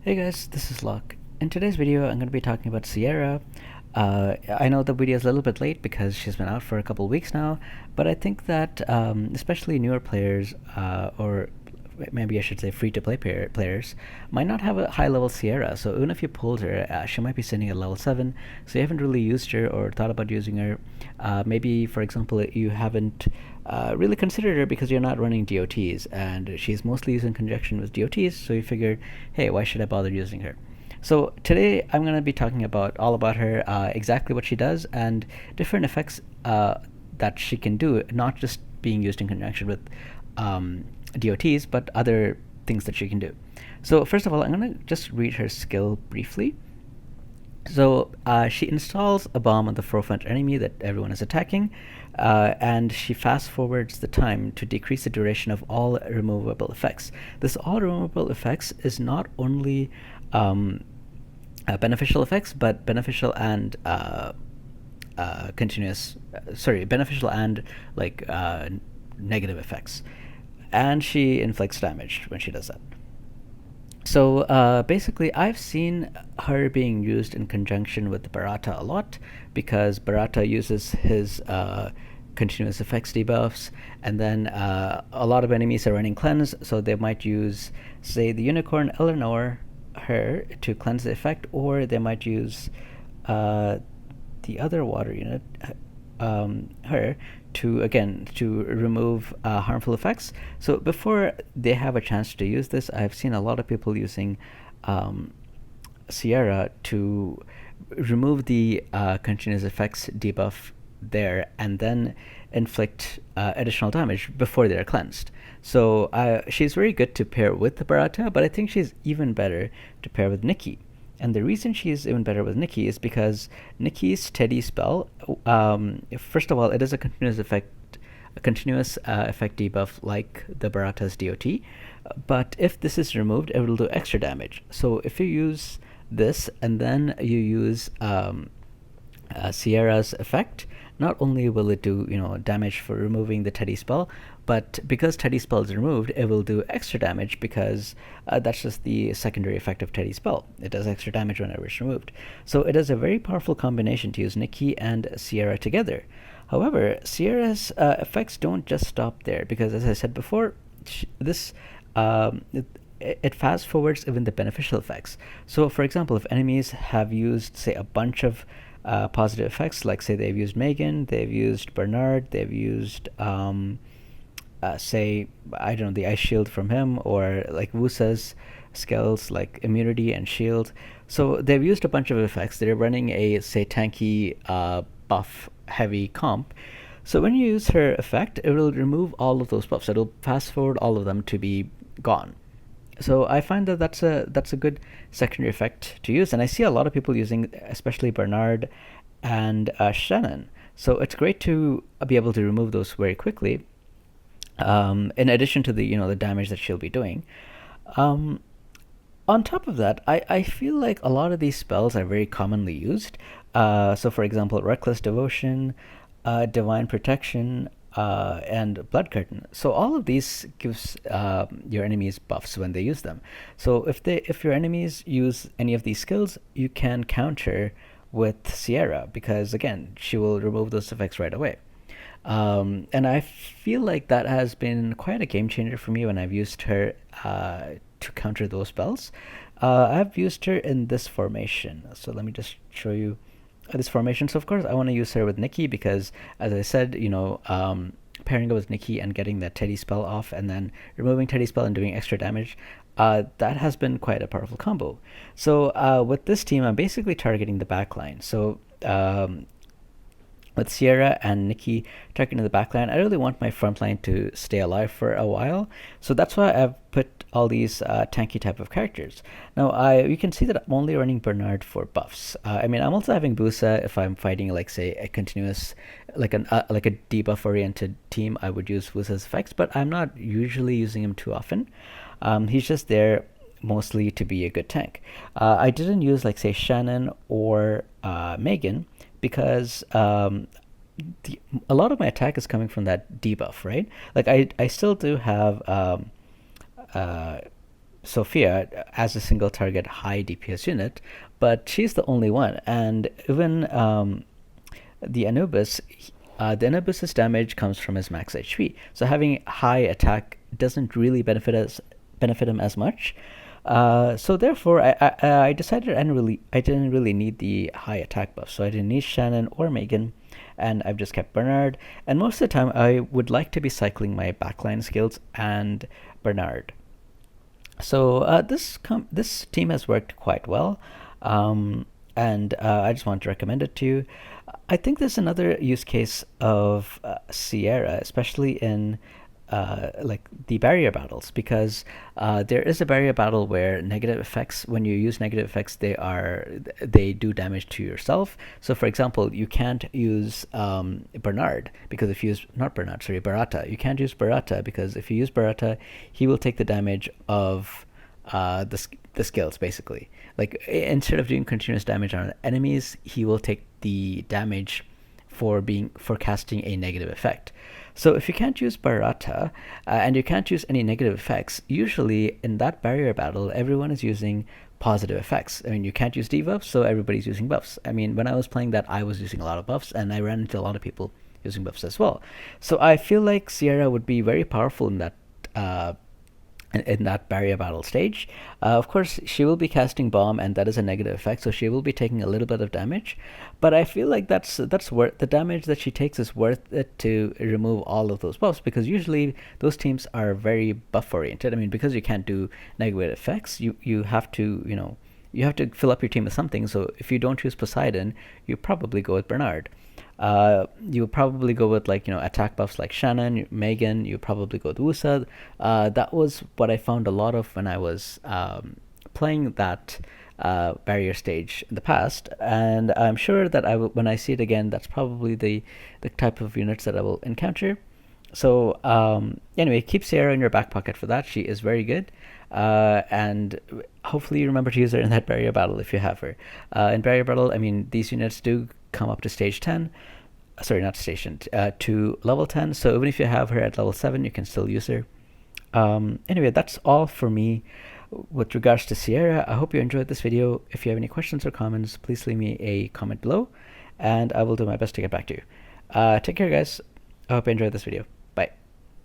Hey guys, this is Locke. In today's video, I'm going to be talking about Seara. I know the video is a little bit late because she's been out for a couple weeks now, but I think that especially newer players, or maybe I should say free-to-play players, might not have a high-level Seara. So even if you pulled her, she might be sitting at level 7, so you haven't really used her or thought about using her. Maybe, for example, you haven't really considered her because you're not running DOTs, and she's mostly used in conjunction with DOTs, so you figured, hey, why should I bother using her? So today I'm going to be talking about all about her, exactly what she does, and different effects that she can do, not just being used in conjunction with DOTs, but other things that she can do. So first of all, I'm going to just read her skill briefly. So she installs a bomb on the forefront enemy that everyone is attacking, and she fast forwards the time to decrease the duration of all removable effects. This all removable effects is not only beneficial effects, but beneficial and beneficial and like negative effects. And she inflicts damage when she does that. So basically, I've seen her being used in conjunction with Barata a lot because Barata uses his continuous effects debuffs, and then a lot of enemies are running cleanse, so they might use, say, the Unicorn Eleanor, her, to cleanse the effect, or they might use the other water unit, her, to remove harmful effects. So before they have a chance to use this, I've seen a lot of people using Seara to remove the continuous effects debuff there and then inflict additional damage before they're cleansed. So she's very good to pair with the Barata, but I think she's even better to pair with Nikki. And the reason she's even better with Nikki is because Nikki's steady spell, first of all, it is a continuous effect debuff like the Barata's DOT. But if this is removed, it will do extra damage. So if you use this and then you use Seara's effect, not only will it do damage for removing the Teddy spell, but because Teddy spell is removed, it will do extra damage because that's just the secondary effect of Teddy spell. It does extra damage whenever it's removed. So it is a very powerful combination to use Nikki and Seara together. However, Seara's effects don't just stop there because, as I said before, this it fast forwards even the beneficial effects. So, for example, if enemies have used, say, a bunch of positive effects, like say they've used Megan, they've used Bernard, they've used say, I don't know, the ice shield from him, or like Wusa's skills like immunity and shield. So they've used a bunch of effects. They're running a, say, tanky buff heavy comp. So when you use her effect, it will remove all of those buffs. It'll fast forward all of them to be gone. So I find that that's a good secondary effect to use, and I see a lot of people using, especially Bernard and Shannon. So it's great to be able to remove those very quickly. In addition to the damage that she'll be doing. On top of that, I feel like a lot of these spells are very commonly used. So, for example, Reckless Devotion, Divine Protection, and Blood Curtain. So all of these gives your enemies buffs when they use them. So if your enemies use any of these skills, you can counter with Seara because, again, she will remove those effects right away. And I feel like that has been quite a game changer for me when I've used her to counter those spells. I've used her in this formation. So let me just show you this formation. So of course I want to use her with Nikki because, as I said, pairing it with Nikki and getting that Teddy spell off and then removing Teddy spell and doing extra damage, that has been quite a powerful combo. So with this team, I'm basically targeting the backline. So with Seara and Nikki targeting the backline, I really want my frontline to stay alive for a while. So that's why I've put all these tanky type of characters. Now, you can see that I'm only running Bernard for buffs. I mean, I'm also having Busa if I'm fighting, like, say, a continuous, like a debuff-oriented team. I would use Busa's effects, but I'm not usually using him too often. He's just there mostly to be a good tank. I didn't use, like, say, Shannon or Megan because a lot of my attack is coming from that debuff, right? Like I still do have Sophia as a single target high DPS unit, but she's the only one. And even the Anubis, the Anubis's damage comes from his max HP. So having high attack doesn't really benefit him as much. So therefore, I decided I didn't really need the high attack buff. So I didn't need Shannon or Megan, and I've just kept Bernard. And most of the time, I would like to be cycling my backline skills and Bernard. So this team has worked quite well, and I just want to recommend it to you. I think there's another use case of Seara, especially in like the barrier battles, because there is a barrier battle where negative effects, when you use negative effects, they do damage to yourself. So for example, you can't use Bernard, because if you use, not Bernard, sorry, Barata, you can't use Barata, because if you use Barata, he will take the damage of the skills, basically. Like, instead of doing continuous damage on enemies, he will take the damage for casting a negative effect. So if you can't use Barata, and you can't use any negative effects, usually in that barrier battle, everyone is using positive effects. I mean, you can't use debuffs, so everybody's using buffs. I mean, when I was playing that, I was using a lot of buffs, and I ran into a lot of people using buffs as well. So I feel like Seara would be very powerful in that in that barrier battle stage. Of course, she will be casting bomb, and that is a negative effect, so she will be taking a little bit of damage. But I feel like that's worth the damage that she takes is worth it to remove all of those buffs, because usually those teams are very buff oriented. I mean, because you can't do negative effects, you have to, you have to fill up your team with something. So if you don't choose Poseidon, you probably go with Bernard. You probably go with, like, attack buffs like Shannon, Megan. You probably go with Wusa. That was what I found a lot of when I was playing that barrier stage in the past, and I'm sure that when I see it again, that's probably the type of units that I will encounter. So anyway, keep Seara in your back pocket for that. She is very good. And hopefully you remember to use her in that barrier battle if you have her. In barrier battle, I mean, these units do come up to stage 10. Sorry, not station, to level 10. So even if you have her at level 7, you can still use her. Anyway, that's all for me with regards to Seara. I hope you enjoyed this video. If you have any questions or comments, please leave me a comment below, and I will do my best to get back to you. Take care, guys. I hope you enjoyed this video.